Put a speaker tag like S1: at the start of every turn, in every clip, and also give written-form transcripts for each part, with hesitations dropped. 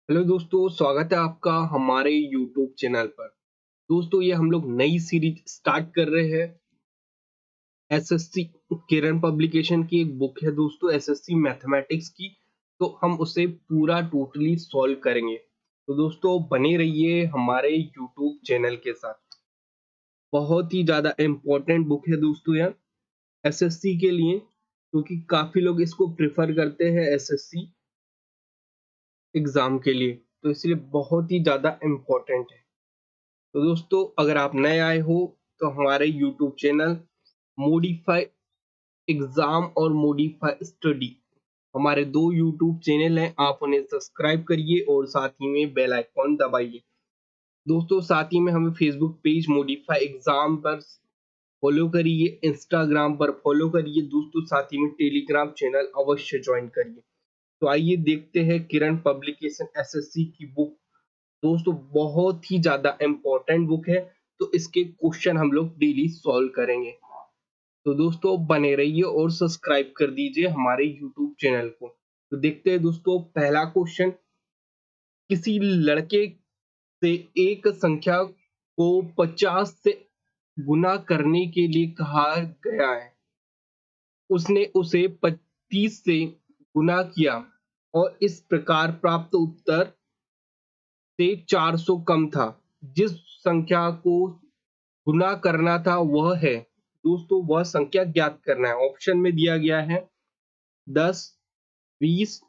S1: Hello दोस्तों, स्वागत है आपका हमारे यूट्यूब चैनल पर। दोस्तों, ये हम लोग नई सीरीज स्टार्ट कर रहे हैं। एसएससी किरण पब्लिकेशन की एक बुक है दोस्तों, एसएससी मैथमेटिक्स की। तो हम उसे पूरा टोटली सॉल्व करेंगे। तो दोस्तों, बने रहिए हमारे यूट्यूब चैनल के साथ। बहुत ही ज़्यादा इम्पोर्टेंट बुक है दोस्तों यार, एसएससी के लिए, क्योंकि काफ़ी लोग इसको प्रेफर करते हैं एसएससी एग्ज़ाम के लिए। तो इसलिए बहुत ही ज़्यादा इम्पोर्टेंट है। तो दोस्तों, अगर आप नए आए हो तो हमारे यूट्यूब चैनल मॉडिफाई एग्जाम और मॉडिफाई स्टडी, हमारे दो यूट्यूब चैनल हैं। आप उन्हें सब्सक्राइब करिए और साथ ही में बेल आइकॉन दबाइए दोस्तों। साथ ही में हमें फेसबुक पेज मॉडिफाई एग्जाम पर फॉलो करिए, इंस्टाग्राम पर फॉलो करिए दोस्तों। साथ ही में टेलीग्राम चैनल अवश्य ज्वाइन करिए। तो आइए देखते हैं किरण पब्लिकेशन एसएससी की बुक। दोस्तों, बहुत ही ज्यादा इम्पोर्टेंट बुक है। तो इसके क्वेश्चन हम लोग डेली सॉल्व करेंगे। तो दोस्तों, बने रहिए और सब्सक्राइब कर दीजिए हमारे यूट्यूब चैनल को। तो देखते हैं दोस्तों, पहला क्वेश्चन। किसी लड़के से एक संख्या को 50 से गुना करने के लिए कहा गया है। उसने उसे 25 से गुना किया और इस प्रकार प्राप्त उत्तर से 400 कम था। जिस संख्या को गुना करना था वह है, दोस्तों वह संख्या ज्ञात करना है। ऑप्शन में दिया गया है 10, 20,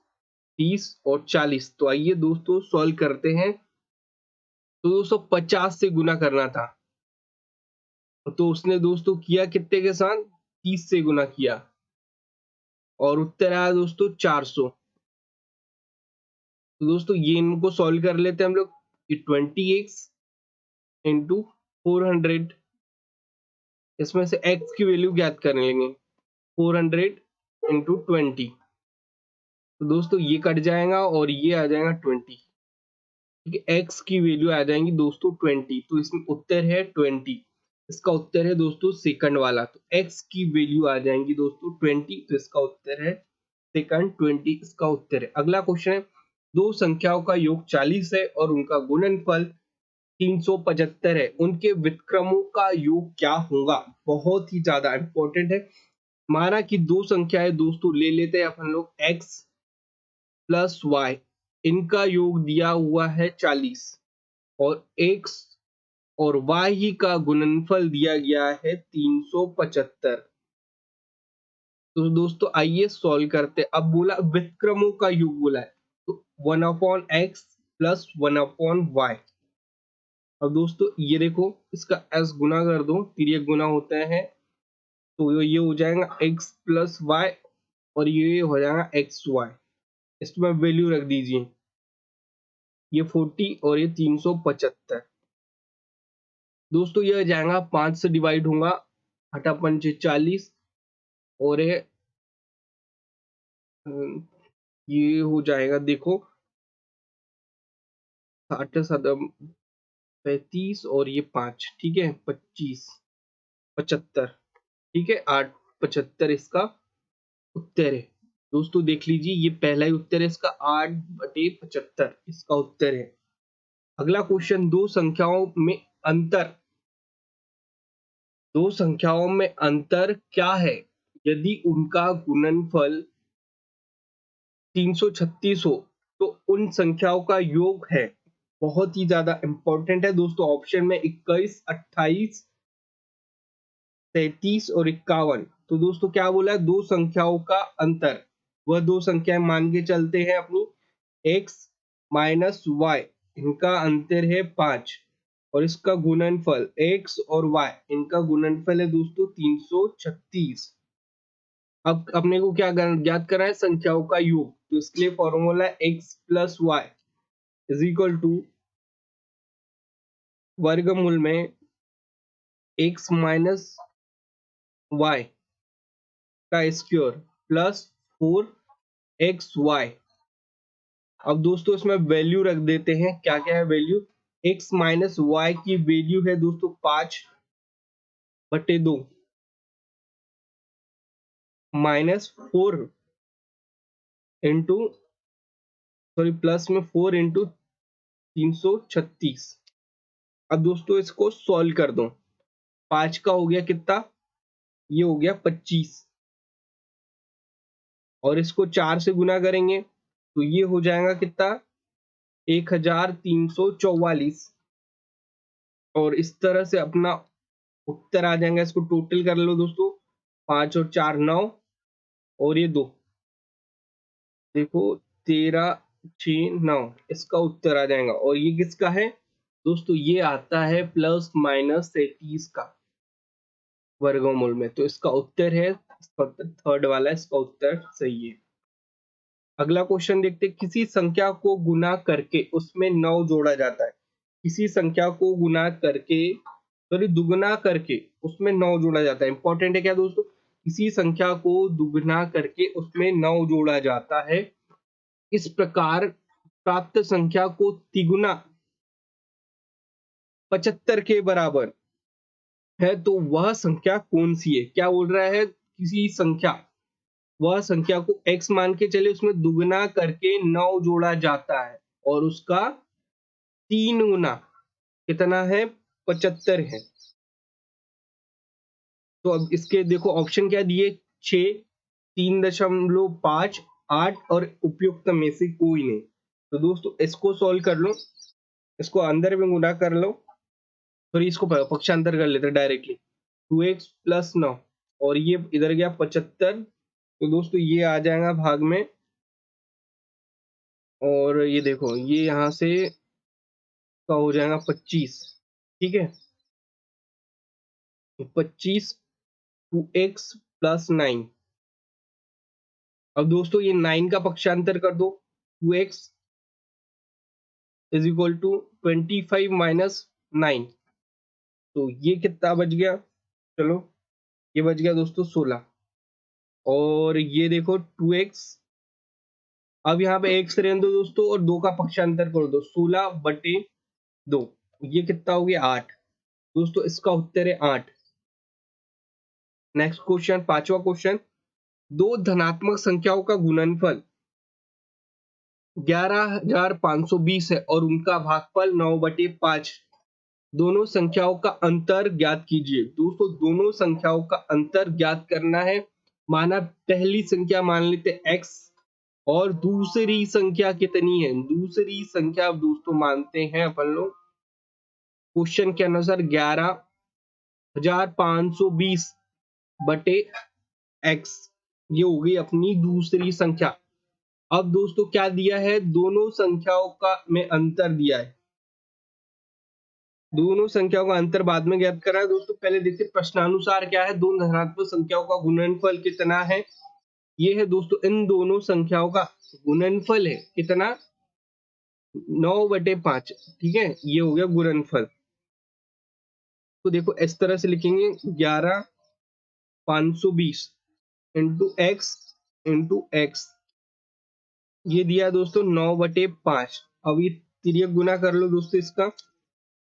S1: 30 और 40। तो आइए दोस्तों सॉल्व करते हैं। तो दोस्तों 50 से गुना करना था, तो उसने दोस्तों किया कितने के साथ, 30 से गुना किया और उत्तर आया दोस्तों 400। तो दोस्तों ये इनको सॉल्व कर लेते हैं हम लोग। कि 20x इंटू 400, इसमें से x की वैल्यू ज्ञात कर लेंगे। 400 इंटू 20, तो दोस्तों ये कट जाएगा और ये आ जाएगा 20। ठीक है, x की वैल्यू आ जाएंगी दोस्तों 20। तो इसमें उत्तर है 20। इसका उत्तर है दोस्तों सेकंड वाला। तो x की वैल्यू आ जाएंगी दोस्तों 20। तो इसका उत्तर है सेकंड 20, इसका उत्तर है। अगला क्वेश्चन है, दो संख्याओं का योग 40 है और उनका गुणनफल 375 है। उनके व्युत्क्रमों का योग क्या होगा। बहुत ही ज्यादा इंपॉर्टेंट है। माना कि दो संख्याएं दोस्तों ले लेते हैं अपन लोग, x प्लस वाई, इनका योग दिया हुआ है 40 और x और y ही का गुणनफल दिया गया है 375। तो दोस्तों आइए सॉल्व करते हैं। अब बोला व्युत्क्रमों का योग बोला है, तो 1/x प्लस 1/y। अब दोस्तों ये देखो, इसका s गुना कर दो, तिर्यक गुना होता है। तो ये हो जाएगा x प्लस वाई और ये हो जाएगा एक्स वाई। इसमें वैल्यू रख दीजिए, ये 40 और ये 375। दोस्तों ये हो जाएगा 5 से डिवाइड होगा, हटा पंचे 40 और ये हो जाएगा देखो 60 सदम 35 और ये 5, ठीक है 25, 75। ठीक है, 8, 75 इसका उत्तर है। दोस्तों देख लीजिए, ये पहला ही उत्तर है इसका, 8/75 इसका उत्तर है। अगला क्वेश्चन, अंतर दो संख्याओं में अंतर क्या है यदि उनका गुणनफल 336 हो तो उन संख्याओं का योग है। बहुत ही ज्यादा इंपॉर्टेंट है दोस्तों। ऑप्शन में 21, 28, 33 और 51। तो दोस्तों क्या बोला है, दो संख्याओं का अंतर, वह दो संख्याएं मान के चलते हैं अपनी, x माइनस वाई, इनका अंतर है 5 और इसका गुणनफल x और y, इनका गुणनफल है दोस्तों 336। अब अपने को क्या ज्ञात करना है, संख्याओं का योग। तो इसके लिए फॉर्मूला है x plus y is equal to वर्गमूल में x माइनस वाई का स्क्वायर प्लस 4xy। अब दोस्तों इसमें वैल्यू रख देते हैं, क्या क्या है वैल्यू। x माइनस वाई की वैल्यू है दोस्तों 5/2 माइनस 4 इंटू सॉरी प्लस में 4 इंटू 336। अब दोस्तों इसको सॉल्व कर दो। 5 का हो गया कितना, ये हो गया 25, और इसको 4 से गुना करेंगे तो ये हो जाएगा कितना, 1344। और इस तरह से अपना उत्तर आ जाएगा। इसको टोटल कर लो दोस्तों, 5 और 4 9, और ये 2, देखो 13 6 9, इसका उत्तर आ जाएगा। और ये किसका है दोस्तों, ये आता है प्लस माइनस 33 का वर्गमूल में। तो इसका उत्तर है, इसका उत्तर थर्ड वाला, इसका उत्तर सही है। अगला क्वेश्चन देखते हैं। किसी संख्या को गुना करके उसमें 9 जोड़ा जाता है। किसी संख्या को गुना करके, सॉरी दुगना करके उसमें 9 जोड़ा जाता है। इंपॉर्टेंट है क्या दोस्तों, किसी संख्या को दुगना करके उसमें 9 जोड़ा जाता है। इस प्रकार प्राप्त संख्या को तिगुना 75 के बराबर है तो वह संख्या कौन सी है। क्या बोल रहा है, किसी संख्या, वह संख्या को x मान के चले, उसमें दुगना करके 9 जोड़ा जाता है और उसका 3 गुना कितना है, 75 है। तो अब इसके देखो ऑप्शन क्या दिए, 6, 3.5, 8 और उपयुक्त में से कोई नहीं। तो दोस्तों इसको सॉल्व कर लो, इसको अंदर में गुना कर लो, सॉरी इसको पक्षांतर कर लेते डायरेक्टली। 2x प्लस 9, और ये इधर गया 75, तो दोस्तों ये आ जाएगा भाग में, और ये देखो ये यहाँ से का हो जाएगा 25, ठीक है। 25 2x प्लस 9। अब दोस्तों ये 9 का पक्षांतर कर दो, 2x is equal to 25 minus 9, तो ये कितना बच गया, चलो ये बच गया दोस्तों 16। और ये देखो 2x, अब यहाँ पे x रहने दो दोस्तों और 2 का पक्षांतर कर दो, 16/2, ये कितना हो गया 8। दोस्तों इसका उत्तर है 8। नेक्स्ट क्वेश्चन, पांचवा क्वेश्चन। दो धनात्मक संख्याओं का गुणनफल 11,520 है और उनका भागफल 9/5। दोनों संख्याओं का अंतर ज्ञात कीजिए। दोस्तों दोनों संख्याओं का अंतर ज्ञात करना है। माना पहली संख्या मान लेते x और दूसरी संख्या कितनी है, दूसरी संख्या दोस्तों मानते हैं अपन लोग क्वेश्चन के अनुसार 11,520 बटे x, ये हो गई अपनी दूसरी संख्या। अब दोस्तों क्या दिया है, दोनों संख्याओं का में अंतर दिया है। दोनों संख्याओं का अंतर बाद में ज्ञात करा है दोस्तों। पहले देखते प्रश्नानुसार क्या है, दो धनात्मक संख्याओं का गुणनफल कितना है। ये है दोस्तों इन दोनों संख्याओं का गुणनफल है कितना, 9/5, ठीक है, ये हो गया गुणनफल। तो देखो इस तरह से लिखेंगे 11,520 इंटू एक्स इंटू एक्स, ये दिया दोस्तों 9/5। अब ये तिर्यक गुना कर लो दोस्तों इसका,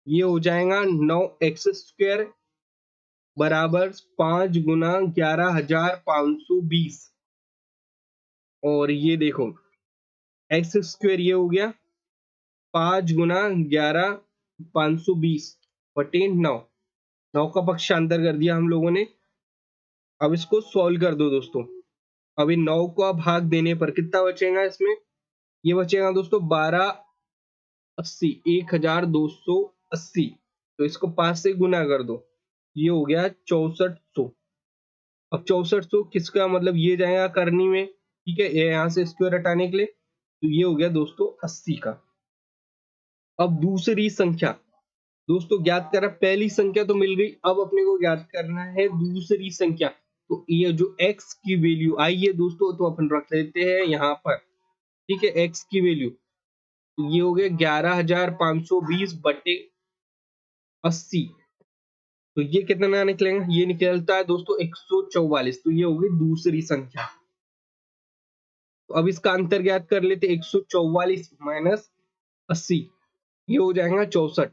S1: ये हो जाएगा 9x² बराबर 5 गुना 11,520। और ये देखो x² ये हो गया 5 गुना 11,520 बटे 9, 9 का पक्षांतर कर दिया हम लोगों ने। अब इसको सॉल्व कर दो दोस्तों। अभी 9 का भाग देने पर कितना बचेगा इसमें, ये बचेगा दोस्तों 1280, 1280। तो इसको 5 से गुना कर दो, ये हो गया 6400। अब 6400 किसका मतलब ये जाएगा करनी में, ठीक है, ये यहाँ से स्क्वायर हटाने के लिए, तो ये हो गया दोस्तों 80 का। अब दूसरी संख्या दोस्तों ज्ञात करा, पहली संख्या तो मिल गई, अब अपने को ज्ञात करना है दूसरी संख्या। तो ये जो x की वैल्यू आई है दोस्तों, तो अपन रख लेते हैं यहाँ पर, ठीक है, x की वैल्यू, तो ये हो गया 11,520 बटे 80। तो ये कितना निकलेगा, ये निकलता है दोस्तों 144। तो ये हो गई दूसरी संख्या। तो अब इसका अंतर ज्ञात कर लेते, 144 माइनस 80, ये हो जाएगा 64।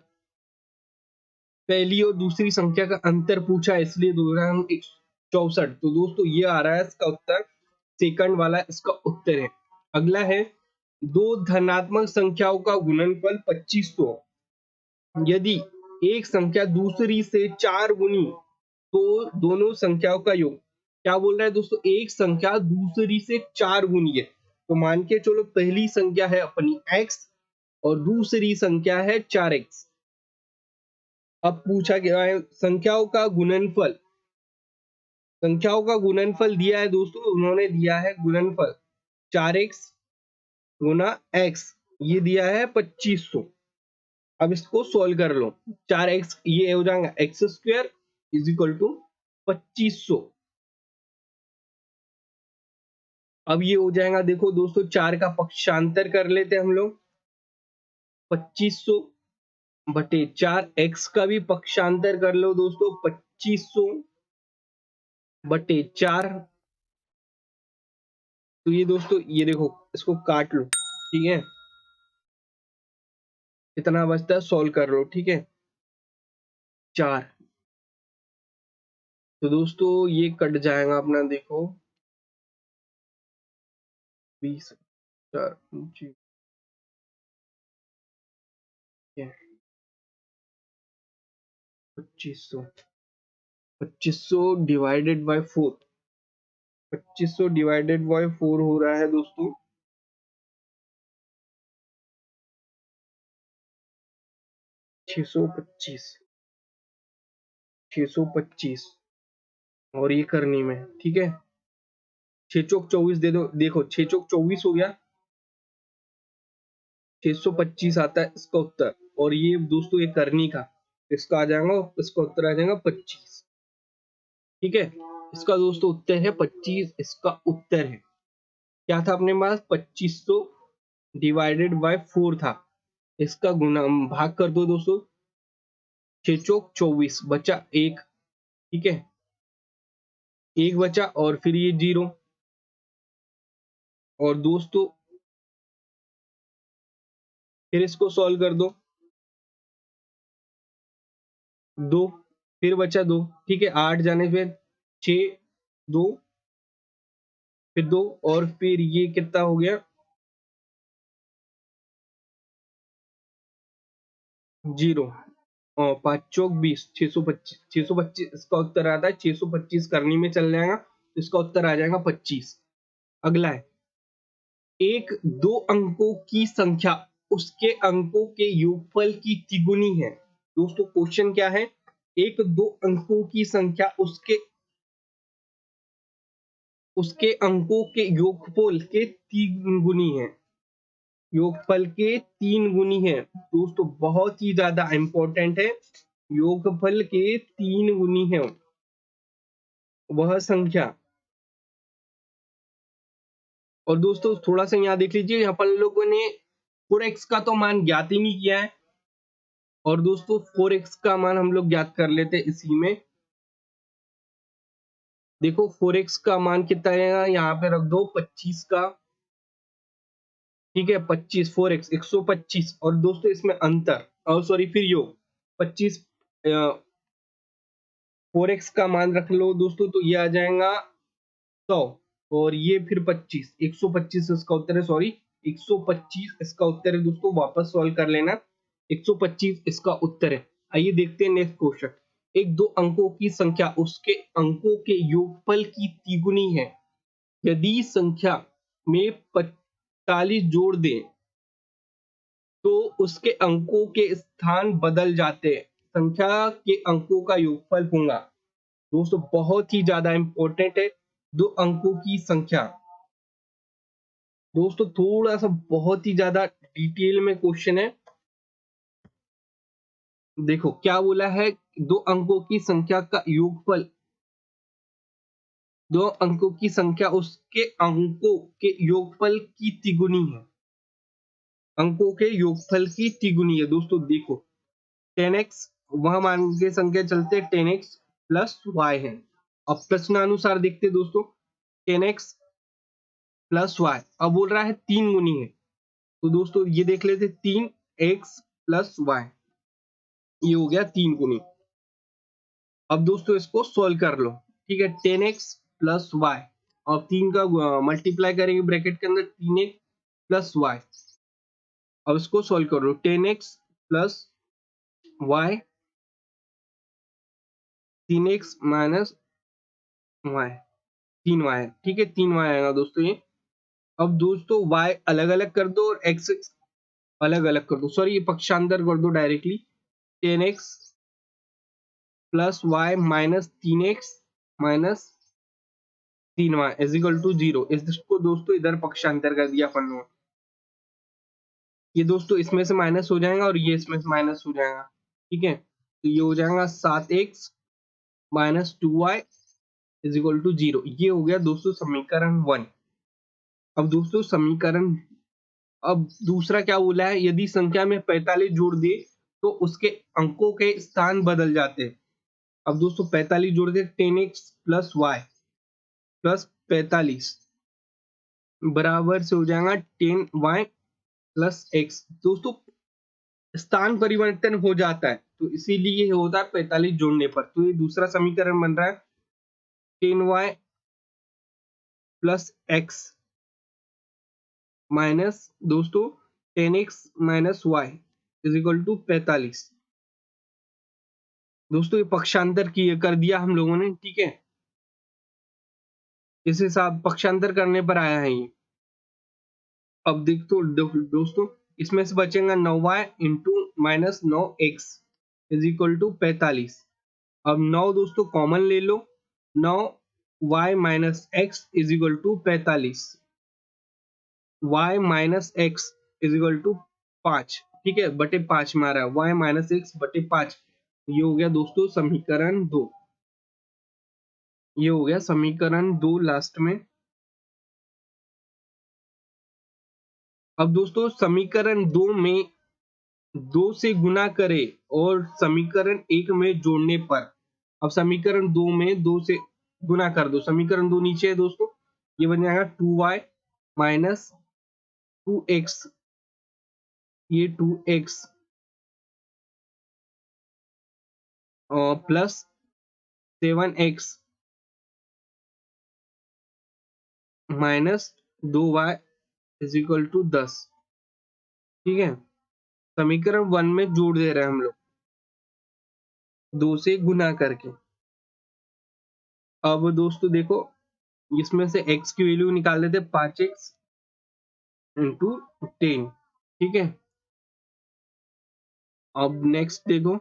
S1: पहली और दूसरी संख्या का अंतर पूछा इसलिए 64। तो दोस्तों ये आ रहा है इसका उत्तर, सेकंड वाला इसका उत्तर है। अगला है दो धनात्मक संख्याओं का गुणनफल 2500। यदि एक संख्या दूसरी से 4 गुनी तो दोनों संख्याओं का योग। क्या बोल रहा है दोस्तों, एक संख्या दूसरी से 4 गुनी है, तो मान के चलो पहली संख्या है अपनी x और दूसरी संख्या है 4x। अब पूछा गया है संख्याओं का गुणनफल। संख्याओं का गुणनफल दिया है दोस्तों, उन्होंने दिया है गुणनफल 4x गुना x, ये दिया है 2500। अब इसको सोल्व कर लो। 4x ये हो जाएगा x square is equal to 2500। अब ये हो जाएगा, देखो दोस्तों 4 का पक्षांतर कर लेते हैं हम लोग। 2500 बटे 4, x का भी पक्षांतर कर लो दोस्तों, 2500 बटे 4। तो ये दोस्तों ये देखो, इसको काट लो, ठीक है, कितना बचता है सोल्व कर लो, ठीक है, 4। तो दोस्तों ये कट जाएगा अपना, देखो 20 4 जी 2500। 2500 डिवाइडेड बाय 4, 2500 डिवाइडेड बाय 4 हो रहा है दोस्तों 625। 625 और ये करनी में, ठीक है, 6 चौक 24 दे दो, देखो 6 चौक 24 हो गया, 625 आता है इसका उत्तर। और ये दोस्तों ये करनी का, इसका आ जाएगा, इसका उत्तर आ जाएगा 25, ठीक है। इसका दोस्तों उत्तर है 25, इसका उत्तर है, क्या था अपने पास, 2500 डिवाइडेड बाय 4 था, इसका गुना भाग कर दो दोस्तों, 6 चौक 24 बचा 1, ठीक है, 1 बचा और फिर ये 0। और दोस्तों फिर इसको सॉल्व कर दो, 2, फिर बचा 2, ठीक है, 8 जाने फिर 6, 2, फिर 2 और फिर ये कितना हो गया 0। और 5 चौक 20, 625, 625 इसका उत्तर आता है, 625 करनी में चल जाएगा, इसका उत्तर आ जाएगा 25। अगला है, एक दो अंकों की संख्या उसके अंकों के योगफल की तिगुनी है। दोस्तों क्वेश्चन क्या है, एक दो अंकों की संख्या उसके अंकों के योगफल के 3 गुनी है, योगफल के 3 गुनी है। दोस्तों बहुत ही ज्यादा इंपॉर्टेंट है, योगफल के 3 गुनी है वह संख्या। और दोस्तों थोड़ा सा यहाँ देख लीजिए, यहाँ पर लोगों ने 4x का तो मान ज्ञात ही नहीं किया है, और दोस्तों 4x का मान हम लोग ज्ञात कर लेते हैं इसी में। देखो 4x का मान कितना आएगा, यहाँ पे रख दो 25 का, ठीक है, 25 4x 125। और दोस्तों इसमें अंतर, और सॉरी फिर योग 25, 4x का मान रख लो दोस्तों, तो ये आ जाएगा 100, और ये फिर 25, 125 इसका उत्तर है, सॉरी 125 इसका उत्तर है दोस्तों, वापस सॉल्व कर लेना, 125 इसका उत्तर है। आइए देखते हैं नेक्स्ट क्वेश्चन, एक दो अंकों की संख्या उसके अंकों के योगफल की तिगुनी है, यदि संख्या में 45 जोड़ दें तो उसके अंकों के स्थान बदल जाते हैं, संख्या के अंकों का योगफल होगा। दोस्तों बहुत ही ज्यादा इंपॉर्टेंट है, दो अंकों की संख्या। दोस्तों थोड़ा सा बहुत ही ज्यादा डिटेल में क्वेश्चन है, देखो क्या बोला है, दो अंकों की संख्या का योगफल, दो अंकों की संख्या उसके अंकों के योगफल की तिगुनी है, अंकों के योगफल की तिगुनी है। दोस्तों देखो 10x, वह मान के संख्या चलते 10x प्लस y है। अब प्रश्नानुसार देखते दोस्तों, 10x प्लस y अब बोल रहा है 3 गुनी है, तो दोस्तों ये देख लेते 3x प्लस y, ये हो गया 3 गुनी। अब दोस्तों इसको सोल्व कर लो, ठीक है, 10x प्लस y और 3 का मल्टीप्लाई करेंगे ब्रैकेट के अंदर, 3x प्लस वाई। अब इसको सॉल्व करो, 10x plus Y 3x minus Y 3y, ठीक है 3y आएगा दोस्तों ये। अब दोस्तों y अलग अलग कर दो और x अलग अलग कर दो, सॉरी ये पक्षांतर कर दो directly. 10x plus y minus 3x minus 3y is equal to 0। इसको दोस्तों इधर पक्षांतर कर दिया अपन ने। ये दोस्तों इसमें से माइनस हो जाएगा और ये इसमें से माइनस हो जाएगा, ठीक है। तो ये हो जाएगा 7x minus 2y is equal to 0। ये हो गया दोस्तों समीकरण 1। अब दोस्तों समीकरण, अब दूसरा क्या बोला है, यदि संख्या में 45 जोड़ दे तो उसके अंकों के स्थान बदल जाते हैं। अब दोस्तों 45 जोड़ दे, 10x प्लस वाई प्लस 45 बराबर से हो जाएगा 10y प्लस x। दोस्तों स्थान परिवर्तन हो जाता है तो इसीलिए होता है 45 जोड़ने पर। तो ये दूसरा समीकरण बन रहा है 10y प्लस x माइनस दोस्तों 10x minus y is equal to 45। दोस्तों ये पक्षांतर कर दिया हम लोगों ने, ठीक है। इस हिसाब पक्षांतर करने पर आया है ये। अब देख तो दोस्तों इसमें से बचेगा 9y into minus 9x is equal to 45। अब 9 दोस्तों कॉमन ले लो, 9y minus x is equal to 45, y minus x is equal to 5, ठीक है, बटे 5 में आ रहा है y माइनस x बटे 5। ये हो गया दोस्तों समीकरण 2। ये हो गया समीकरण 2 लास्ट में। अब दोस्तों समीकरण 2 में 2 से गुना करे और समीकरण 1 में जोड़ने पर, अब समीकरण 2 में 2 से गुना कर दो, समीकरण 2 नीचे है दोस्तों, ये बन जाएगा 2y माइनस 2x, ये 2x plus 7x minus 2y is equal to 10, ठीक है। समीकरण 1 में जोड़ दे रहे हैं हम लोग 2 से गुना करके। अब दोस्तों देखो इसमें से x की वैल्यू निकाल देते 5x इंटू 10, ठीक है। अब नेक्स्ट देखो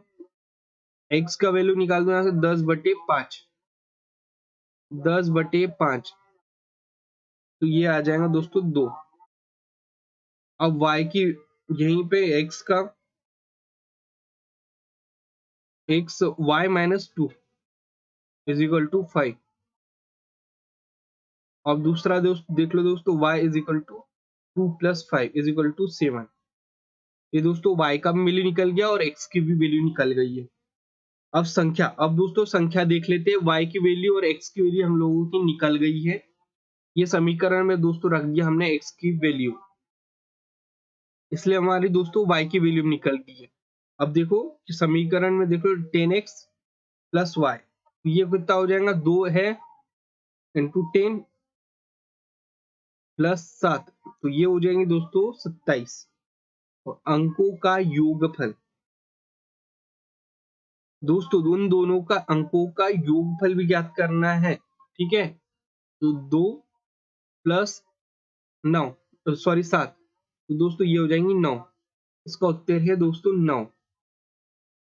S1: x का वैल्यू निकाल दो यहाँ से 10/5, 10/5 तो ये आ जाएगा दोस्तों 2। अब y की यहीं पे x का y minus 2 is equal to 5। अब दूसरा दोस्त देख लो दोस्तों, y is equal to 2 plus 5 is equal to 7। ये दोस्तों y का भी वैल्यू निकल गया और x की भी वैल्यू निकल गई है। अब संख्या, अब दोस्तों संख्या देख लेते हैं, y की वैल्यू और x की वैल्यू हम लोगों की निकल गई है। ये समीकरण में दोस्तों रख दिया हमने x की वैल्यू, इसलिए हमारी दोस्तों y की वैल्यू निकल गई है। अब देखो कि समीकरण में देखो 10x प्लस वाई, ये कितना हो जाएगा, 2 है इंटू 10 प्लस 7, तो ये हो जाएंगे दोस्तों 27। और अंकों का योगफल, दोस्तों उन दोनों का अंकों का योगफल भी ज्ञात करना है, ठीक है। तो 2 प्लस 9 सॉरी 7, तो दोस्तों ये हो जाएंगी 9। इसका उत्तर है दोस्तों 9।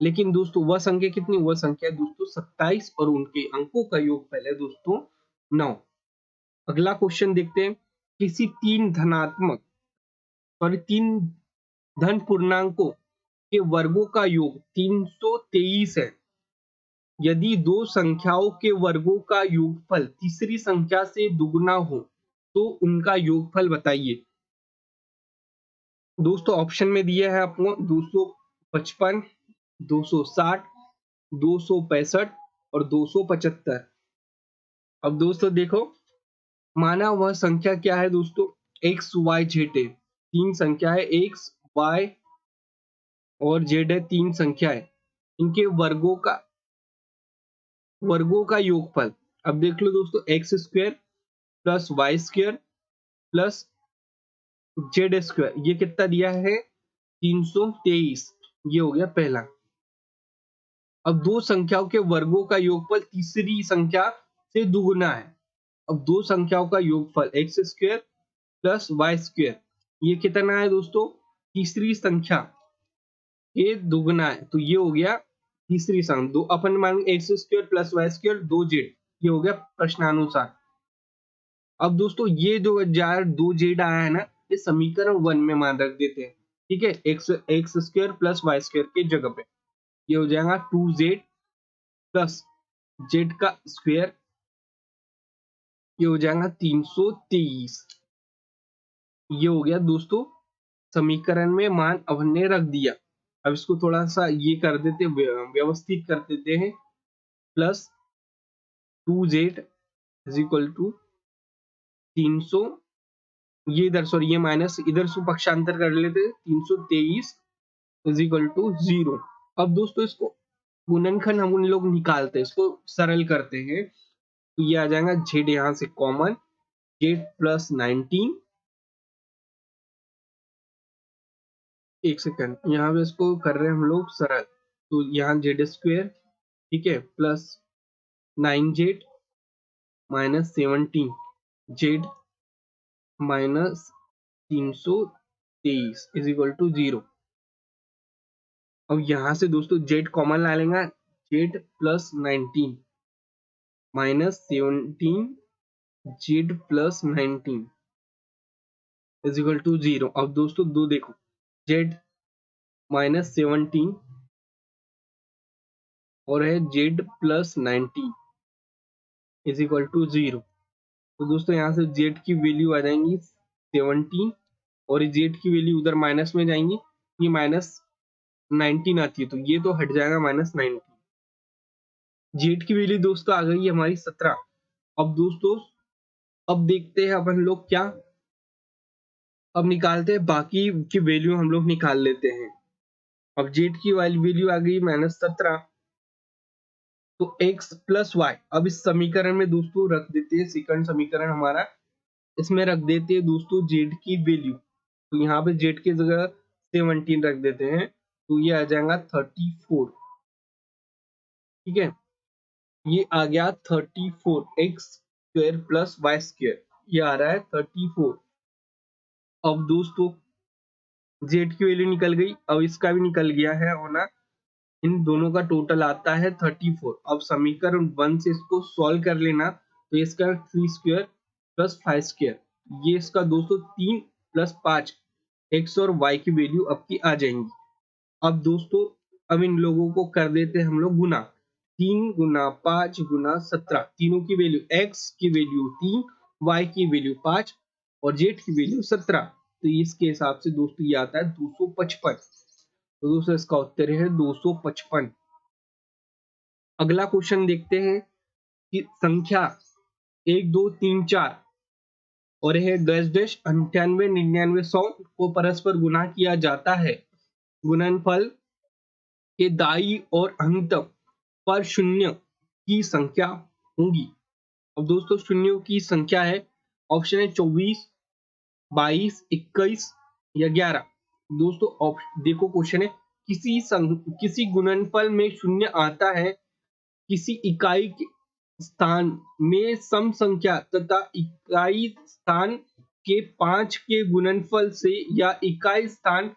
S1: लेकिन दोस्तों वह संख्या कितनी, वह संख्या है दोस्तों 27 और उनके अंकों का योगफल है दोस्तों 9। अगला क्वेश्चन देखते हैं, किसी तीन धन पूर्णांकों के वर्गों का योग 323 है। यदि दो संख्याओं के वर्गों का योगफल तीसरी संख्या से दुगुना हो तो उनका योगफल बताइए। दोस्तों ऑप्शन में दिया है आपको 255, 260, 265 और 275। अब दोस्तों देखो, माना वह संख्या क्या है दोस्तों, एक्स वाई जेड है, तीन संख्या है, एक्स वाई और जेड है, तीन संख्या है, इनके वर्गों का योगफल। अब देख लो दोस्तों, x square plus y square plus z square, ये कितना दिया है 323, ये हो गया पहला। अब दो संख्याओं के वर्गों का योगफल तीसरी संख्या से दुगुना है। अब दो संख्याओं का योगफल x square plus y square, ये कितना है दोस्तों, तीसरी संख्या के दुगना है, तो ये हो गया तीसरी संख्या। दो अपन मान x square plus y square 2z, ये हो गया प्रश्नानुसार। अब दोस्तों ये जो जार 2z आया है ना, ये समीकरण 1 में मान रख देते हैं, ठीक है, x square plus y square के जगह पे ये हो जाएगा 2z प्लस जेड का स्क्वायर, ये हो जाएगा 323। ये हो गया दोस्तों समीकरण में मान अब हमने रख दिया। अब इसको थोड़ा सा ये कर देते, व्यवस्थित कर देते हैं, plus 2z is equal to 300, ये इधर सॉरी ये माइनस इधर से पक्षांतर कर लेते, 323 इज इक्वल टू 0। अब दोस्तों इसको गुणनखंड हम उन लोग निकालते हैं, इसको सरल करते हैं, तो ये आ जाएगा जेड यहाँ से कॉमन, जेड प्लस 19, एक सेकंड यहाँ पे इसको कर रहे हैं हम लोग सरल, तो यहाँ जेड स्क्वायर, ठीक है, plus 9z minus 17 z minus 323 is equal to 0। अब यहां से दोस्तों जेड कॉमन ला लेंगे, z plus 19 minus 17 z plus 19 is equal to 0। अब दोस्तों दो देखो, जेड माइनस 17 और है z plus 19 is equal to 0। तो दोस्तों यहाँ से जेड की वैल्यू आ जाएंगी 17 और जेड की वैल्यू उधर माइनस में जाएंगी, ये माइनस 19 आती है, तो ये तो हट जाएगा माइनस 19। जेड की वैल्यू दोस्तों आ गई है हमारी 17। अब दोस्तों अब देखते हैं अपन लोग क्या, अब निकालते हैं बाकी की वैल्यू हम लोग निकाल लेते हैं। अब जेड की वैल्यू आ गई -17, तो x प्लस वाई, अब इस समीकरण में दोस्तों रख देते हैं, सेकंड समीकरण हमारा, इसमें रख देते हैं दोस्तों जेड की वैल्यू, तो यहाँ पे जेड की जगह 17 रख देते हैं, तो ये आ जाएगा 34, ठीक है, ये आ गया 34 x square plus y square, ये आ रहा है 34। अब दोस्तों जेड की वैल्यू निकल गई, अब इसका भी निकल गया है होना, इन दोनों का टोटल आता है 34। अब समीकरण 1 से इसको सॉल्व कर लेना, तो इसका 3 स्क्वायर प्लस 5 स्क्वायर, ये इसका दोस्तों 3 प्लस 5 एक्स और वाई की वैल्यू अब की आ जाएंगी। अब दोस्तों अब इन लोगों को कर देते हैं हम लोग गुना, 3 गुना 5 गुना 17, तीनों की वैल्यू, एक्स की वैल्यू 3, वाई की वैल्यू 5 और जेड की वैल्यू 17, तो इसके हिसाब से दोस्तों ये आता है 255। तो दोस्तों इसका उत्तर है 255। अगला क्वेश्चन देखते हैं कि संख्या 1 2 3 4 और यह डैश डैश 98 99 100 को परस्पर गुना किया जाता है, गुणनफल के दाई और अंत पर शून्य की संख्या होगी। अब दोस्तों शून्यों की संख्या है, ऑप्शन है 24 22 21 या 11। दोस्तों देखो क्वेश्चन है, किसी गुणनफल में शून्य आता है, किसी इकाई के स्थान में सम संख्या तथा इकाई स्थान के 5 के गुणनफल से या इकाई स्थान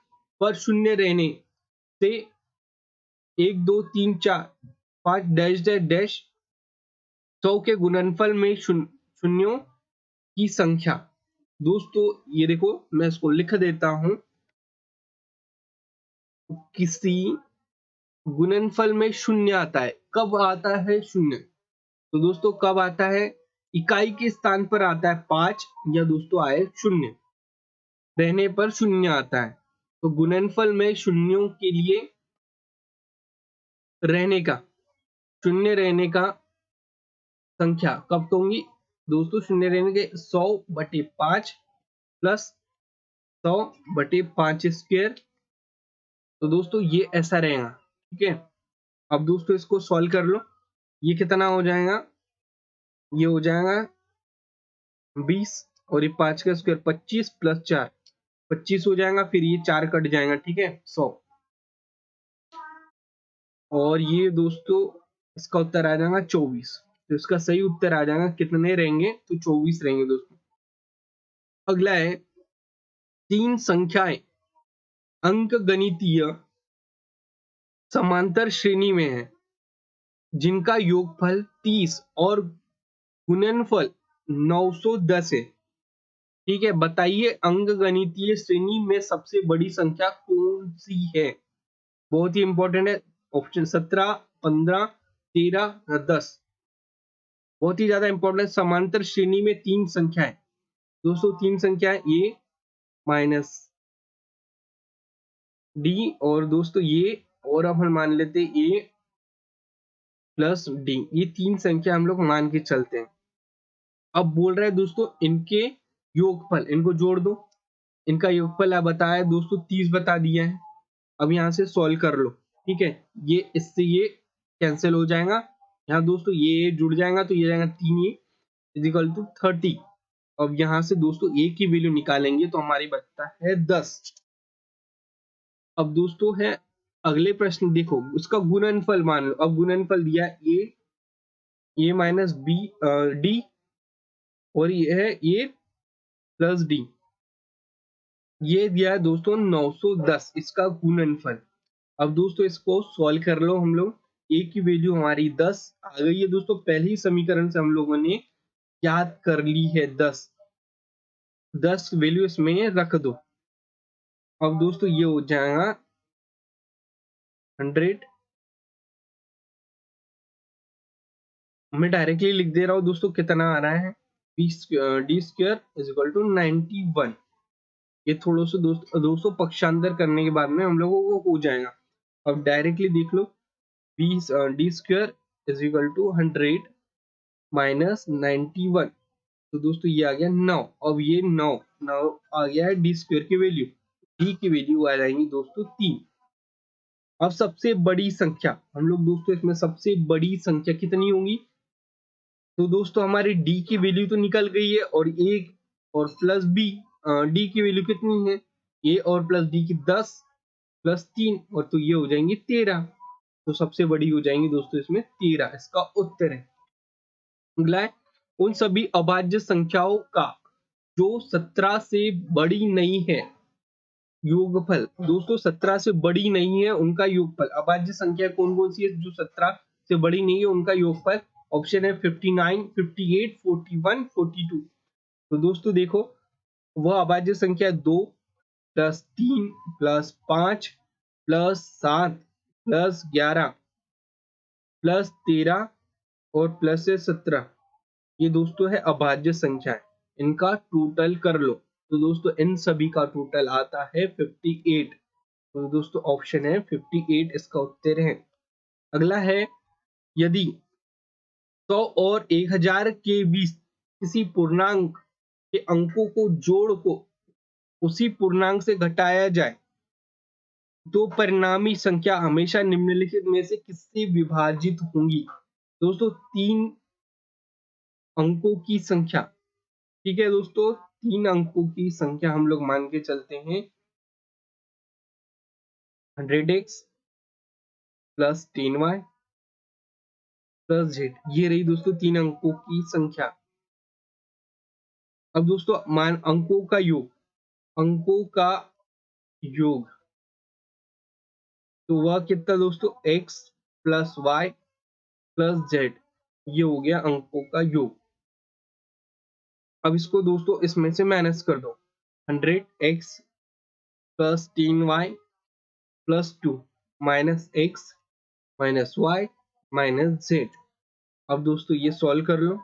S1: पर शून्य रहने से 1 2 3 4 5 डैश डैश डैश 100 के गुणनफल में शून्यों की संख्या। दोस्तों ये देखो मैं इसको लिख देता हूं, किसी गुणनफल में शून्य आता है, कब आता है शून्य, तो दोस्तों कब आता है, इकाई के स्थान पर आता है 5 या दोस्तों आए शून्य, रहने पर शून्य आता है। तो गुणनफल में शून्यों के लिए रहने का, शून्य रहने का संख्या कब कहूंगी दोस्तों, शून्य रहने के 100/5 प्लस 100/5 स्क्वायर, तो दोस्तों ये ऐसा रहेगा, ठीक है। अब दोस्तों इसको सॉल्व कर लो, ये कितना हो जाएगा, ये हो जाएगा 20 और ये 5 का स्क्वायर 25 प्लस 4 25 हो जाएगा, फिर ये 4 कट जाएगा, ठीक है, 100। और ये दोस्तों इसका उत्तर आ जाएगा 24। तो इसका सही उत्तर आ जाएगा, कितने रहेंगे, तो 24 रहेंगे दोस्तों। अगला है 3 संख्याएं अंकगणितीय समांतर श्रेणी में है जिनका योगफल 30 और गुणनफल 910 है। ठीक है, बताइए अंकगणितीय श्रेणी में सबसे बड़ी संख्या कौन सी है। बहुत ही इंपॉर्टेंट है। ऑप्शन 17, 15, 13 या 10। बहुत ही ज्यादा इंपॉर्टेंट। समांतर श्रेणी में 3 संख्याएं दोस्तों, 3 संख्याएं ए माइनस डी, और दोस्तों ये, और अपन मान लेते ए प्लस डी, ये 3 संख्या हम लोग मान के चलते हैं। अब बोल रहे हैं दोस्तों इनके योगफल, इनको जोड़ दो। इनका योगफल आप बताया दोस्तों 30 बता दिया है। अब यहाँ से सॉल्व कर लो, ठीक है। ये इससे ये कैंसिल हो जाएगा, यहाँ दोस्तों ये जुड़ जाएगा, तो ये जाएगा 3a इजिकल टू 30। अब यहाँ से दोस्तों a की वैल्यू निकालेंगे तो हमारी बचता है 10। अब दोस्तों है अगले प्रश्न, देखो उसका गुणनफल मान लो। अब गुणनफल दिया ए माइनस बी डी, और ये है ए प्लस डी, ये दिया है दोस्तों 910, इसका गुणनफल। अब दोस्तों इसको सॉल्व कर लो हम लोग। ए की वैल्यू हमारी 10 आ गई है दोस्तों, पहले ही समीकरण से हम लोगों ने याद कर ली है 10। 10 वैल्यू इसमें रख दो। अब दोस्तों ये हो जाएगा 100। मैं डायरेक्टली लिख दे रहा हूँ दोस्तों, कितना आ रहा है, d square is equal to 91। ये थोड़ा सा दोस्तों पक्षांतर करने के बाद में हम लोगों को हो जाएगा। अब डायरेक्टली देख लो, d square is equal to 100 minus 91। तो दोस्तों ये आ गया 9। अब ये 9 आ गया है डी स्क्वायर की वैल्यू। डी की वैल्यू आ जाएंगी दोस्तों 3। अब सबसे बड़ी संख्या हम लोग दोस्तों, इसमें सबसे बड़ी संख्या कितनी होगी। तो दोस्तों हमारी डी की वैल्यू तो निकल गई है, और ए और प्लस बी, डी की वैल्यू कितनी है, ए और प्लस डी की 10 प्लस 3, और तो ये हो जाएंगी 13। तो सबसे बड़ी हो जाएंगी दोस्तों इसमें 13, इसका उत्तर है। अगला है उन सभी अभाज्य संख्याओं का जो 17 से बड़ी नहीं है योगफल। दोस्तों 17 से बड़ी नहीं है उनका योगफल। अभाज्य संख्या कौन कौन सी है जो 17 से बड़ी नहीं है उनका योगफल। ऑप्शन है 59, 58, 41, 42। तो दोस्तों देखो, वह अभाज्य संख्या 2 plus 3 plus 5 plus 7 plus 11 plus 13 और प्लस से 17, ये दोस्तों है अभाज्य संख्या है। इनका टोटल कर लो, तो दोस्तों इन सभी का टोटल आता है 58। तो दोस्तों ऑप्शन है 58 इसका उत्तर है। अगला है यदि 100 और 1000 के बीच किसी पूर्णांक के अंकों को जोड़ को उसी पूर्णांक से घटाया जाए तो परिणामी संख्या हमेशा निम्नलिखित में से किससे विभाजित होंगी। दोस्तों 3 अंकों की संख्या, ठीक है दोस्तों, 3 अंकों की संख्या हम लोग मान के चलते हैं 100x plus 10y plus z, ये रही दोस्तों 3 अंकों की संख्या। अब दोस्तों मान अंकों का योग, अंकों का योग, तो वह कितना दोस्तों x plus y plus z, ये हो गया अंकों का योग। अब इसको दोस्तों इसमें से माइनस कर दो, 100x plus 10y plus 2 minus x minus y minus z। अब दोस्तों ये सॉल्व कर लो,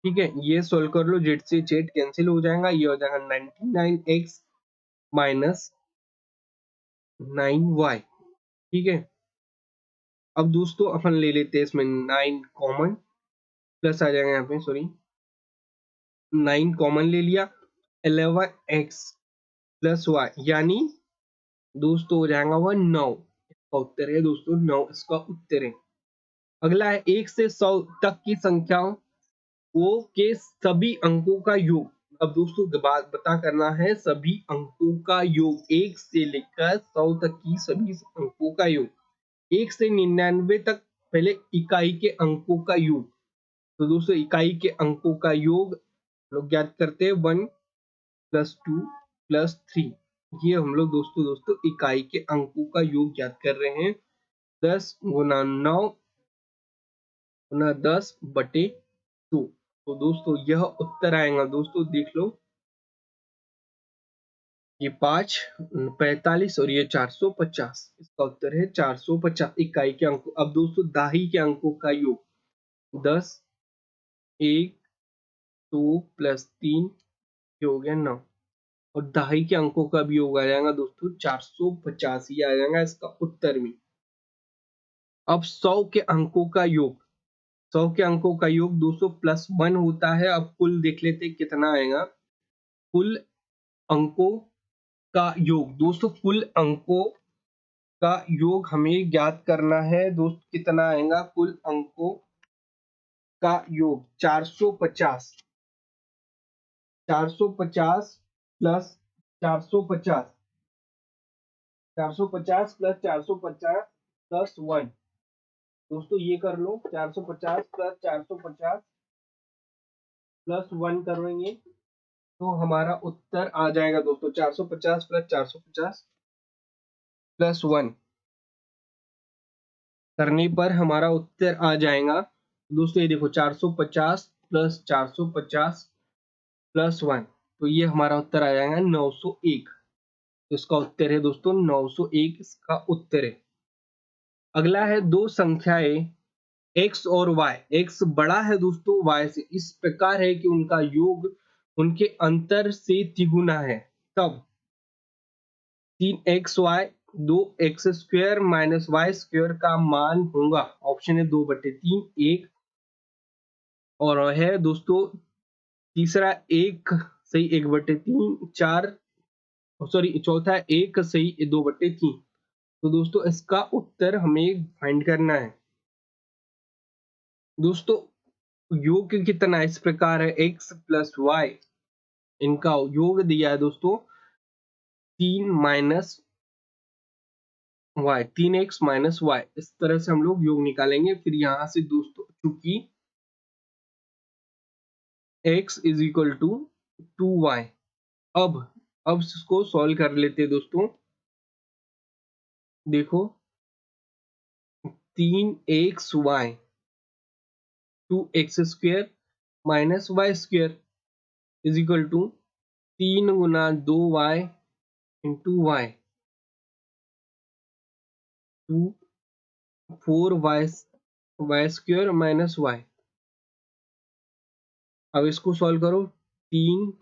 S1: ठीक है, ये सॉल्व कर लो, जेड से जेड कैंसिल हो जाएगा, ये हो जाएगा 99x माइनस 9y, ठीक है। अब दोस्तों अपन ले लेते हैं इसमें 9 कॉमन, प्लस आ जाएगा यहाँ पे, सॉरी 9 कॉमन ले लिया, 11x प्लस y, यानी दोस्तों हो जाएगा वह 9, इसका उत्तर है दोस्तों 9, इसका उत्तर है। अगला है 1 से 100 तक की संख्याओं वो के सभी अंकों का योग अब दोस्तों बात पता करना है सभी अंकों का योग, 1 से लेकर 100 तक की सभी अंकों का योग, 1 से 99 तक पहले इकाई के अंकों का योग। तो दोस्तों इकाई के अंकों का योग लोग ज्ञात करते हैं 1 + 2 + 3। ये हम लोग दोस्तों इकाई के अंकों का योग ज्ञात कर रहे हैं। 10 × 9 × 10/2। तो दोस्तों यह उत्तर आएगा, दोस्तों देख लो, ये 5 45 और ये 450। इसका उत्तर है 450 इकाई के अंकों। अब दोस्तों दाही के अंकों का योग 10, 1, 2 + 3 ये हो गया 9, और दहाई के अंकों का भी योग आ जाएगा दोस्तों 450 ही आ जाएगा इसका उत्तर में। अब 100 के अंकों का योग, 100 के अंकों का योग दोस्तों +1 होता है। अब कुल देख लेते कितना आएगा, कुल अंकों का योग। दोस्तों कुल अंकों का योग हमें ज्ञात करना है, दोस्त कितना आएगा कुल अंकों का योग 450, 450 प्लस 450, 450 प्लस 450 प्लस 1। दोस्तों ये कर लो, 450 प्लस 450 प्लस 1 करेंगे तो हमारा उत्तर आ जाएगा दोस्तों 450 प्लस 450 प्लस 1 करने पर हमारा उत्तर आ जाएगा। दोस्तों ये देखो 450 प्लस 450 प्लस 1, तो ये हमारा उत्तर आ जाएगा 901। तो इसका उत्तर है दोस्तों 901, इसका उत्तर है। अगला है दो संख्याएं x और y, x बड़ा है दोस्तों y से, इस प्रकार है कि उनका योग उनके अंतर से तिगुना है, तब 3xy 2x² माइनस y² का मान होगा। ऑप्शन है 2/3, 1, और है दोस्तों तीसरा 1 सही 1/3, 4, सॉरी चौथा 1 सही 2/3। तो दोस्तों इसका उत्तर हमें फाइंड करना है। दोस्तों योग कितना इस प्रकार है, x प्लस y, इनका योग दिया है दोस्तों 3 minus y, 3x minus y। इस तरह से हम लोग योग निकालेंगे। फिर यहां से दोस्तों चूंकि x is equal to 2y, अब इसको सॉल्व कर लेते हैं दोस्तों। देखो 3xy 2x² minus y² is equal to 3 गुना 2y into y 2 4y² minus y। अब इसको सॉल्व करो, 3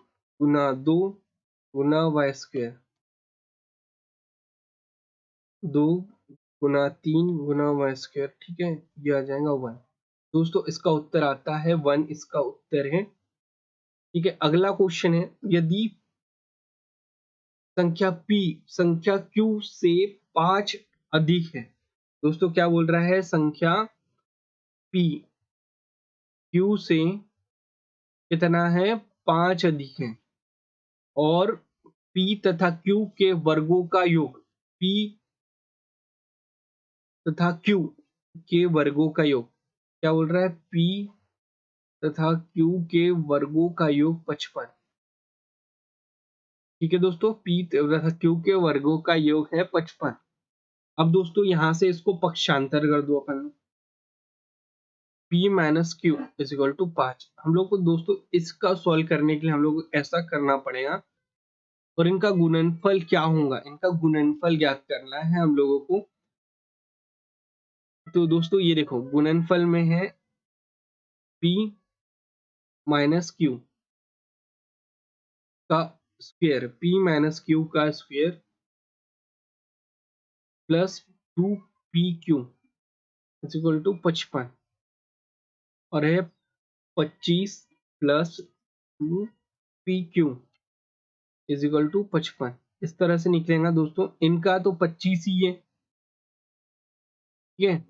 S1: गुना 2 गुना y², 2 गुना 3 गुना y², ठीक है, ये आ जाएगा 1। दोस्तों इसका उत्तर आता है 1, इसका उत्तर है। ठीक है, अगला क्वेश्चन है, यदि संख्या p संख्या q से 5 अधिक है। दोस्तों क्या बोल रहा है, संख्या p q से कितना है 5 अधिक है, और p तथा q के वर्गों का योग, p तथा q के वर्गों का योग, क्या बोल रहा है, p तथा q के वर्गों का योग 55। ठीक है दोस्तों, p तथा q के वर्गों का योग है 55। अब दोस्तों यहां से इसको पक्षांतर कर दो अपन, p minus q is equal to 5। हम लोग को दोस्तों इसका सॉल्व करने के लिए हम लोग को ऐसा करना पड़ेगा, और इनका गुणनफल क्या होगा, इनका गुणनफल ज्ञात करना है हम लोगों को। तो दोस्तों ये देखो गुणनफल में है p माइनस क्यू का स्क्वायर, p माइनस क्यू का square plus 2pq is equal to 55, और है 25 plus 2pq is equal to 55। इस तरह से निकलेगा दोस्तों, इनका तो 25 ही है, ठीक है,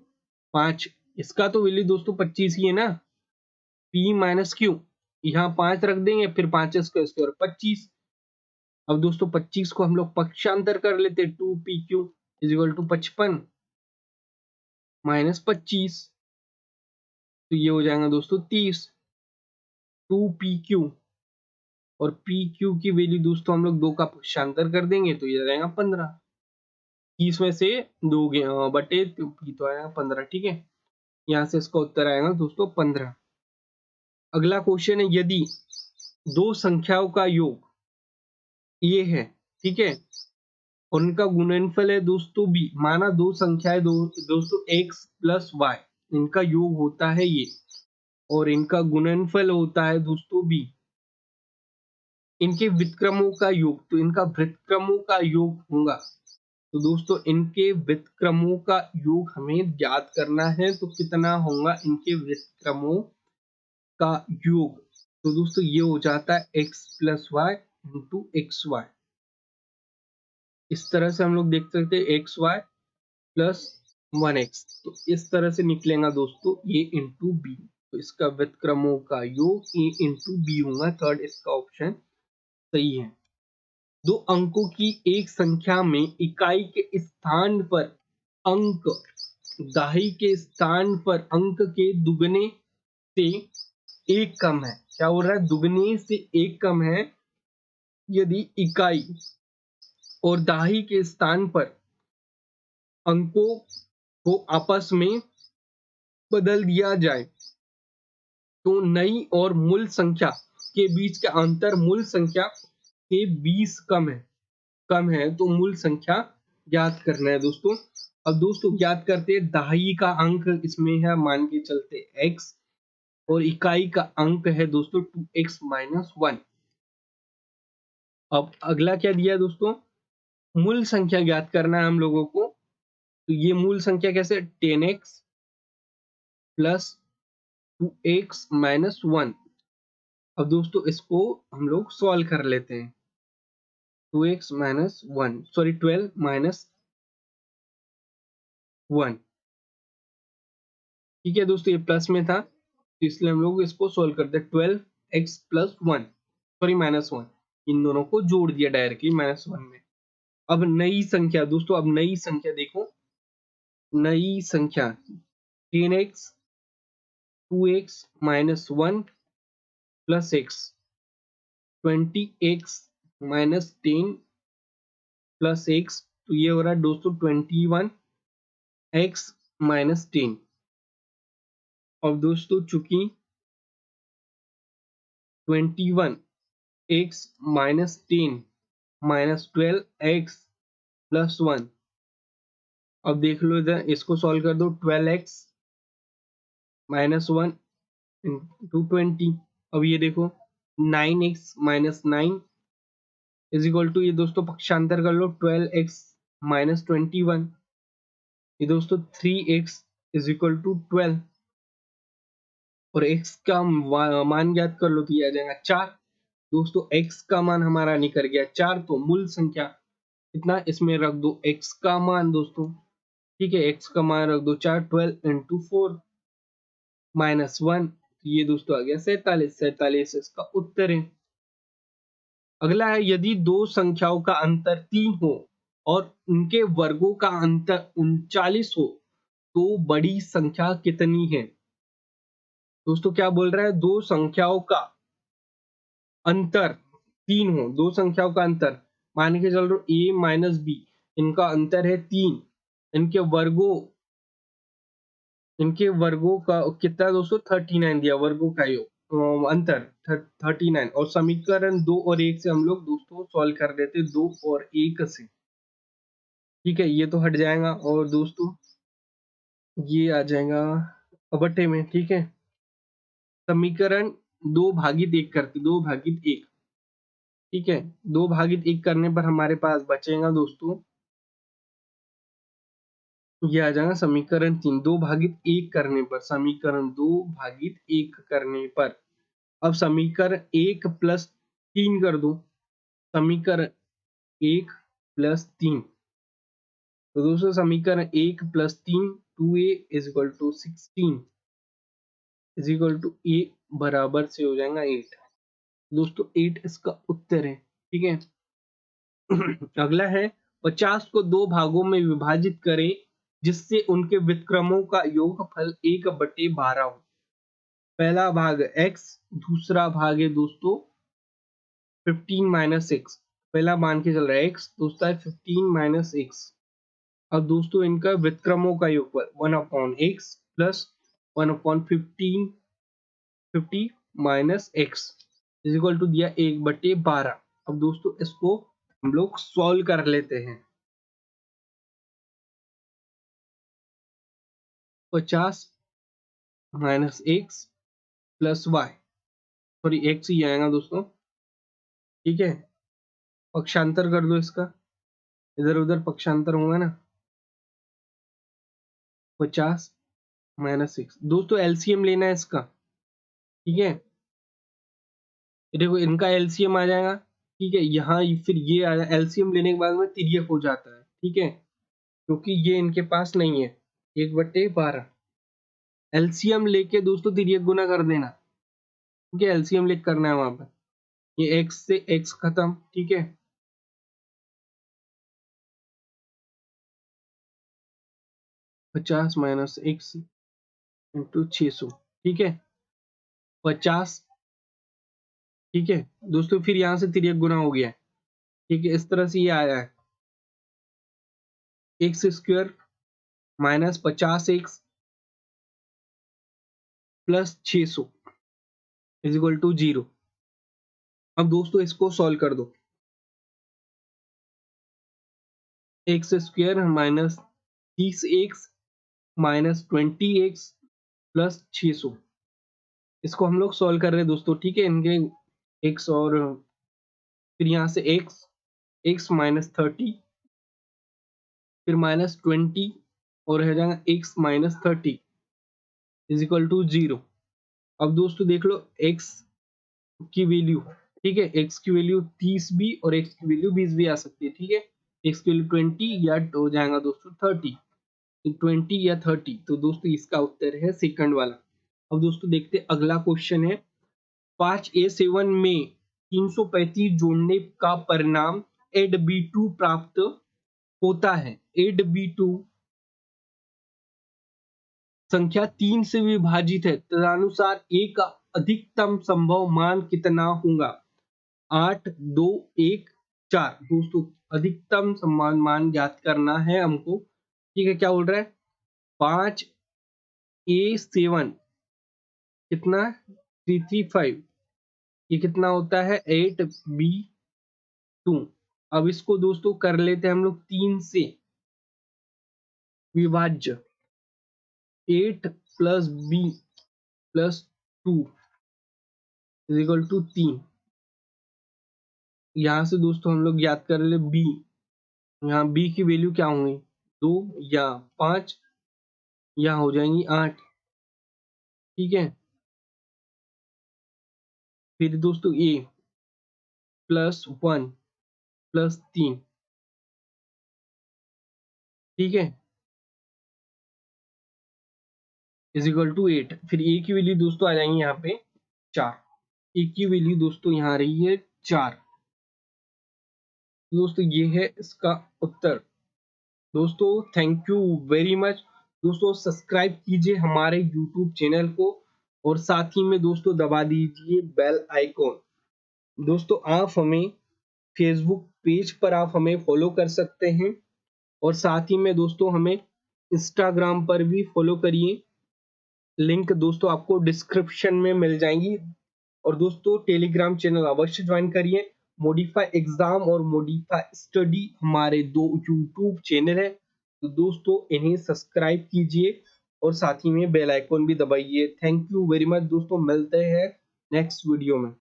S1: 5, इसका तो वैल्यू दोस्तों 25 ही है ना, p माइनस क्यू, यहाँ 5 रख देंगे, फिर 5 स्क्वायर स्क्वायर 25। अब दोस्तों 25 को हम लोग पक्षांतर कर लेते, 2pq is equal to 55 minus 25, तो ये हो जाएगा दोस्तों 30। 2pq और pq की वैल्यू दोस्तों हम लोग 2 का पक्षांतर कर देंगे तो ये आ जाएगा 15। 30 में से 2 बटे p तो आएगा 15, ठीक है। यहाँ से इसका उत्तर आएगा दोस्तों 15। अगला क्वेश्चन है, यदि दो संख्याओं का योग ये है, ठीक है, और उनका गुणनफल है दोस्तों b, माना दो संख्याएं दोस्तों x प्लस y, इनका योग होता है ये, और इनका गुणनफल होता है दोस्तों b। इनके व्युत्क्रमों का योग, तो इनका व्युत्क्रमों का योग होगा, तो दोस्तों इनके व्युत्क्रमों का योग हमें ज्ञात करना है, तो कितना होगा इनके व्युत्क्रमों का योग, तो दोस्तों ये हो जाता है x plus y into x y. इस तरह से हम लोग देख सकते हैं एक्स वाई प्लस 1x, तो इस तरह से निकलेगा दोस्तों ये इंटू बी, तो इसका व्युत्क्रमों का योग ए इंटू बी होगा, थर्ड इसका ऑप्शन सही है। दो अंकों की एक संख्या में इकाई के स्थान पर अंक दाही के स्थान पर अंक के दुगने से एक कम है। क्या हो रहा है, दुगने से एक कम है यदि इकाई और दाही के स्थान पर अंकों को आपस में बदल दिया जाए तो नई और मूल संख्या के बीच का अंतर मूल संख्या के 20 कम है तो मूल संख्या ज्ञात करना है दोस्तों। अब दोस्तों ज्ञात करते हैं, दाही का अंक इसमें है मान के चलते x, और इकाई का अंक है दोस्तों 2x माइनस 1। अब अगला क्या दिया है दोस्तों, मूल संख्या ज्ञात करना है हम लोगों को, तो ये मूल संख्या कैसे, 10x प्लस 2x माइनस 1। अब दोस्तों इसको हम लोग सॉल्व कर लेते हैं, 2x माइनस 1 सॉरी 12 माइनस 1, ठीक है दोस्तों, ये प्लस में था तो इसलिए हम लोग इसको सोल्व करते हैं, 12x प्लस 1 सॉरी माइनस 1, इन दोनों को जोड़ दिया डायरेक्टली माइनस 1 में। अब नई संख्या दोस्तों, अब नई संख्या देखो, नई संख्या 10x 2x minus 1 plus x, 20x minus 10 plus x, तो ये हो रहा है दोस्तों 21x माइनस 10। और दोस्तों चूंकि 21x minus 10 minus 12x plus 1, अब देख लो इधर इसको सॉल्व कर दो, 12x माइनस 1 इंटू 20, अब ये देखो 9x minus 9 is equal to, ये दोस्तों पक्षांतर कर लो, 12x माइनस 21, ये दोस्तों 3x इज इक्वल टू 12, और x का मान ज्ञात कर लो तो ये आ जाएगा 4। दोस्तों x का मान हमारा निकल गया 4, तो मूल संख्या कितना, इसमें रख दो x का मान दोस्तों, ठीक है, x का मान रख दो 4, 12 इंटू 4 माइनस 1, ये दोस्तों आ गया 47, 47 इसका उत्तर है। अगला है, यदि दो संख्याओं का अंतर 3 हो और उनके वर्गों का अंतर 39 हो तो बड़ी संख्या कितनी है। दोस्तों क्या बोल रहा है, दो संख्याओं का अंतर 3 हो, दो संख्याओं का अंतर मान के चल रहे a माइनस बी, इनका अंतर है 3, इनके वर्गों का कितना दोस्तों 39 दिया, वर्गों का योग अंतर 39, और समीकरण 2 और 1 से हम लोग दोस्तों सॉल्व कर देते 2 और 1 से, ठीक है, ये तो हट जाएगा, और दोस्तों ये आ जाएगा बट्टे में, ठीक है। समीकरण 2 भागित 1 करते, 2 भागित 1, ठीक है, 2 भागित 1 करने पर हमारे पास बचेगा दोस्तों, ये आ जाएगा समीकरण 3, 2 भागित 1 करने पर, समीकरण 2 भागित 1 करने पर, अब समीकरण 1 प्लस 3 कर दो, समीकरण 1 प्लस 3, तो दोस्तों समीकरण 1 plus 3 2a is equal to 16, is equal to a बराबर से हो जाएगा 8। दोस्तों 8 इसका उत्तर है। ठीक है। अगला है 50 को दो भागों में विभाजित करें जिससे उनके व्युत्क्रमों का योगफल 1/12 हो। पहला भाग x, दूसरा भाग है दोस्तों 15 माइनस एक्स। पहला मान के चल रहा है x, दूसरा है 15 माइनस एक्स। अब दोस्तों इनका व्युत्क्रमों का योगफल 1/x plus 1/15 50 minus x is equal to दिया 1/12। अब दोस्तों इसको हम लोग सॉल्व कर लेते हैं। 50 minus x plus y, sorry x ही आएगा दोस्तों। ठीक है, पक्षांतर कर दो इसका, इधर उधर पक्षांतर होगा ना। 50 माइनस एक्स, दोस्तों एलसीएम लेना है इसका। ठीक है, देखो इनका एलसीएम आ जाएगा। ठीक है, यहाँ फिर ये आ जाएगा, एलसीएम लेने के बाद में तिर्यक हो जाता है। ठीक है, क्योंकि ये इनके पास नहीं है। 1/12 एलसीएम लेके दोस्तों तिर्यक गुना कर देना। ठीक है, एलसीएम लेके करना है वहां पर। ये एक्स से एक्स खत्म। ठीक है, 50 माइनस एक्स इंटू 600। ठीक है, 50। ठीक है दोस्तों, फिर यहाँ से तिर्यक गुना हो गया है। ठीक है, इस तरह से ये आया है x square minus 50x plus 600 is equal to 0। अब दोस्तों इसको सॉल्व कर दो। X square minus 30x minus 20x plus 600, इसको हम लोग सॉल्व कर रहे हैं दोस्तों। ठीक है, इनके x और फिर यहाँ से x माइनस 30 फिर माइनस 20 और रह जाएगा x minus 30 is equal to 0। अब दोस्तों देख लो x की वैल्यू। ठीक है, x की वैल्यू 30 भी और x की वैल्यू 20 भी आ सकती है। ठीक है, x की वैल्यू 20 या हो जाएगा दोस्तों 30, तो 20 या 30, तो दोस्तों इसका उत्तर है सेकंड वाला। अब दोस्तों देखते हैं अगला क्वेश्चन है 5a7 में 335 जोड़ने का परिणाम 8b2 प्राप्त होता है। 8b2 संख्या 3 से विभाजित है, तदनुसार a का अधिकतम संभव मान कितना होगा। 8, 2, 1, 4। दोस्तों अधिकतम संभव मान ज्ञात करना है हमको। ठीक है, क्या बोल रहा है 5a7 कितना 335, ये कितना होता है 8b2। अब इसको दोस्तों कर लेते हैं हम लोग 3 से विभाज्य। 8 plus b plus 2 is equal to 3। यहां से दोस्तों हम लोग याद कर ले b, यहाँ b की वैल्यू क्या होंगी 2 या 5 या हो जाएंगी 8। ठीक है, फिर दोस्तों a प्लस 1 प्लस 3। ठीक है, इज इक्वल टू 8। फिर a की वैल्यू दोस्तों आ जाएंगी यहाँ पे 4। a की वैल्यू दोस्तों यहाँ आ रही है 4। दोस्तों ये है इसका उत्तर। दोस्तों थैंक यू वेरी मच। दोस्तों सब्सक्राइब कीजिए हमारे यूट्यूब चैनल को और साथ ही में दोस्तों दबा दीजिए बेल आइकॉन। दोस्तों आप हमें फेसबुक पेज पर आप हमें फॉलो कर सकते हैं और साथ ही में दोस्तों हमें इंस्टाग्राम पर भी फॉलो करिए। लिंक दोस्तों आपको डिस्क्रिप्शन में मिल जाएंगी। और दोस्तों टेलीग्राम चैनल अवश्य ज्वाइन करिए। मॉडिफाई एग्जाम और मॉडिफाई स्टडी हमारे दो यूट्यूब चैनल है, तो दोस्तों इन्हें सब्सक्राइब कीजिए और साथ ही में बेल आइकॉन भी दबाइए। थैंक यू वेरी मच दोस्तों, मिलते हैं नेक्स्ट वीडियो में।